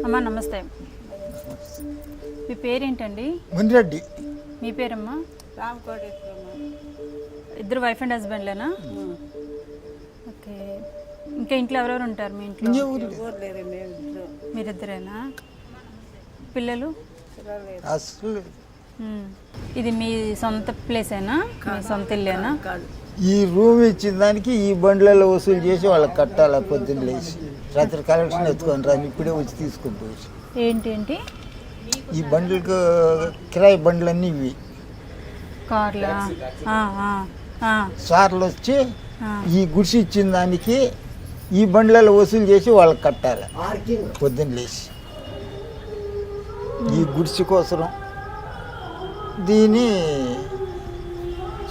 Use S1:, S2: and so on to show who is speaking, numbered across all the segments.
S1: అమ్మా నమస్తే. మీ పేరేంటండి?
S2: మునిరెడ్డి.
S1: మీ పేరమ్మా? ఇద్దరు వైఫ్ అండ్ హస్బెండ్లేనా? ఓకే. ఇంకా ఇంట్లో ఎవరెవరు ఉంటారు మీ ఇంట్లో? మీరిద్దరేనా? పిల్లలు?
S2: అసలు
S1: ఇది మీ సొంత ప్లేసేనా? మీ సొంత ఇల్లేనా?
S2: ఈ రూమ్ ఇచ్చిన దానికి ఈ బండ్లలో వసూలు చేసి వాళ్ళకి కట్టాలి. పొద్దున్న లేచి రాత్రి కలెక్షన్ ఎత్తుకొని రాని ఇప్పుడే వచ్చి తీసుకొని పోయి.
S1: ఏంటి
S2: ఈ బండ్లకు కిరాయి బండ్లన్నీ ఇవి
S1: కార్లా?
S2: సార్లు వచ్చి ఈ గుడిసి ఇచ్చిన దానికి ఈ బండ్లలో వసూలు చేసి వాళ్ళకి కట్టాలి పొద్దున్న లేచి. ఈ గుడిసి కోసం దీన్ని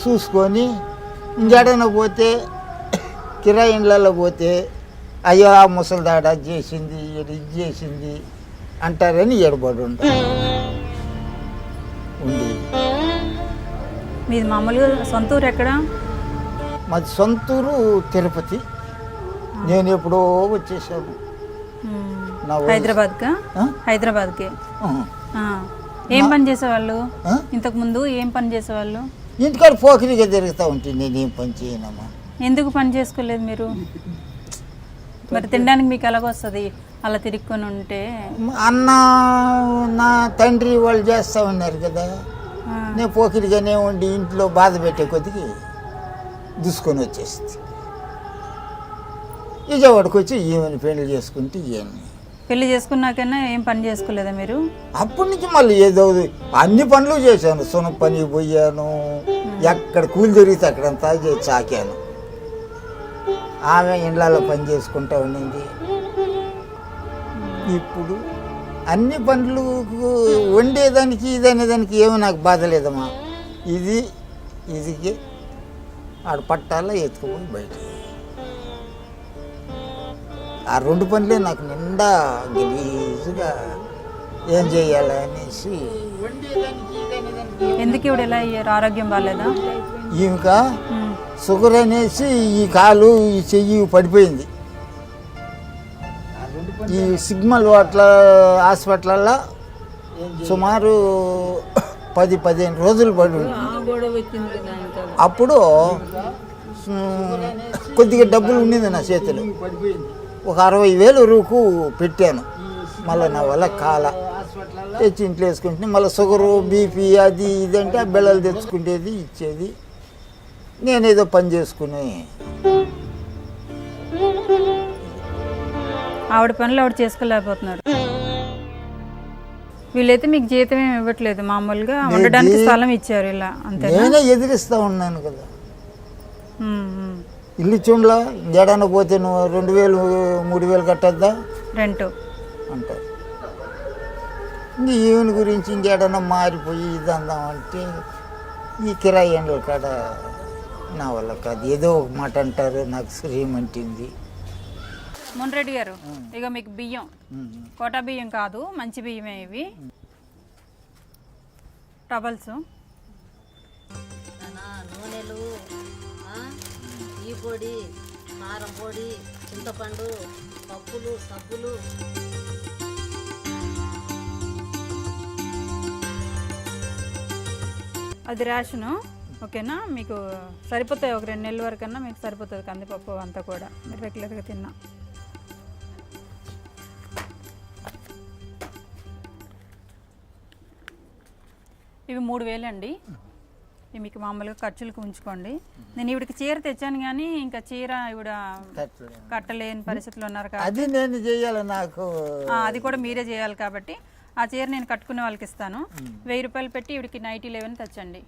S2: చూసుకొని ఇంకేడైనా పోతే కిరాయి ఇండ్లలో పోతే అయ్యో ఆ ముసలిదాడ అది చేసింది ఇది చేసింది అంటారని ఏడబడి ఉండి.
S1: మీది మామూలుగా సొంత ఊరు ఎక్కడ?
S2: మాది సొంతూరు తిరుపతి. నేను ఎప్పుడో వచ్చేసాను.
S1: హైదరాబాద్కా? హైదరాబాద్కి. ఏం పని చేసేవాళ్ళు ఇంతకు ముందు? ఏం పని చేసేవాళ్ళు?
S2: ఇంటికాడ పోకిరిగా తిరుగుతూ ఉంటుంది. నేనేం పని చేయనమ్మా.
S1: ఎందుకు పని చేసుకోలేదు మీరు? మరి తినడానికి మీకు ఎలాగొస్తుంది అలా తిరుక్కొని ఉంటే?
S2: అన్న నా తండ్రి వాళ్ళు చేస్తూ ఉన్నారు కదా, నేను పోకిరిగానే ఉండి ఇంట్లో బాధ పెట్టే కొద్దికి దూసుకొని వచ్చేస్తుంది. విజయవాడకు వచ్చి ఈమెను పెళ్లి చేసుకుంటే ఇవన్నీ.
S1: పెళ్లి చేసుకున్నాకైనా ఏం పని చేసుకోలేదా మీరు?
S2: అప్పటి నుంచి మళ్ళీ ఏదో అన్ని పనులు చేశాను. సున పని పోయాను, ఎక్కడ కూలి దొరికితే అక్కడంతా చాకాను. ఆమె ఇండ్లలో పని చేసుకుంటూ ఉండింది. ఇప్పుడు అన్ని పనులు వండేదానికి ఇదనేదానికి ఏమీ నాకు బాధ లేదమ్మా. ఇదికి ఆడ పట్టాల ఎత్తుకుపోయి బయట ఆ రెండు పనులే నాకు నిండా గలీజుగా ఏం చేయాలనేసి.
S1: ఎందుకు ఇవిడ ఎలా అయ్యారు? ఆరోగ్యం బాగాలేదా?
S2: ఈమెక షుగర్ అనేసి ఈ కాలు ఈ చెయ్యి పడిపోయింది. ఈ సిగ్నల్ హాస్పిటల్లో సుమారు 10-15 రోజులు పడి. అప్పుడు కొద్దిగా డబ్బులు ఉండింది నా చేతిలో. ఒక 60,000 రూకు పెట్టాను. మళ్ళీ నా వల్ల కాల తెచ్చి ఇంట్లో వేసుకుంటే మళ్ళీ షుగరు బీపీ అది ఇదంటే ఆ బెల్లలు తెచ్చుకునేది ఇచ్చేది. నేనేదో పని చేసుకుని
S1: ఆవిడ పనులు ఆవిడ చేసుకోలేకపోతున్నారు. వీళ్ళైతే మీకు జీతం ఏమి ఇవ్వట్లేదు, మామూలుగా ఉండడానికి స్థలం ఇచ్చారు ఇలా అంతే.
S2: నేనే ఎదిరిస్తూ ఉన్నాను కదా. ఇల్లు చూడలా ఇంకేడన్నా పోతే నువ్వు 2,000-3,000 కట్టద్దా
S1: రెంట్
S2: అంటారు. ఇంక ఈవెన్ గురించి ఇంకేడన్నా మారిపోయి ఇది అందామంటే ఈ కిరాయి ఎండ్ల కాడ నా వల్ల కాదు. ఏదో ఒక మాట అంటారు, నాకు శ్రీమంటింది.
S1: మున్రెడ్డి గారు, ఇక మీకు బియ్యం కోటా బియ్యం కాదు, మంచి బియ్యమే ఇవి. టవల్స్,
S3: నూనెలు, ఈ పొడి, కారం పొడి, చింతపండు, పప్పులు, సబ్బులు.
S1: అది రేషను. ఓకేనా? మీకు సరిపోతాయి. ఒక 2 నెలల వరకన్నా మీకు సరిపోతుంది కందిపప్పు అంతా కూడా మీరు రెగ్యులర్గా తిన్నా. ఇవి 3,000 అండి. ఇవి మీకు మామూలుగా ఖర్చులకు ఉంచుకోండి. నేను ఇవిడికి చీర తెచ్చాను కానీ ఇంకా చీర ఇవిడ కట్టలేని పరిస్థితులు ఉన్నారు కాబట్టి
S2: అది నేను చేయాలి. నాకు
S1: అది కూడా మీరే చేయాలి కాబట్టి ఆ చీర నేను కట్టుకునే వాళ్ళకి ఇస్తాను. 1,000 రూపాయలు పెట్టి ఇవిడికి నైటీలు ఏమైనా తెచ్చండి.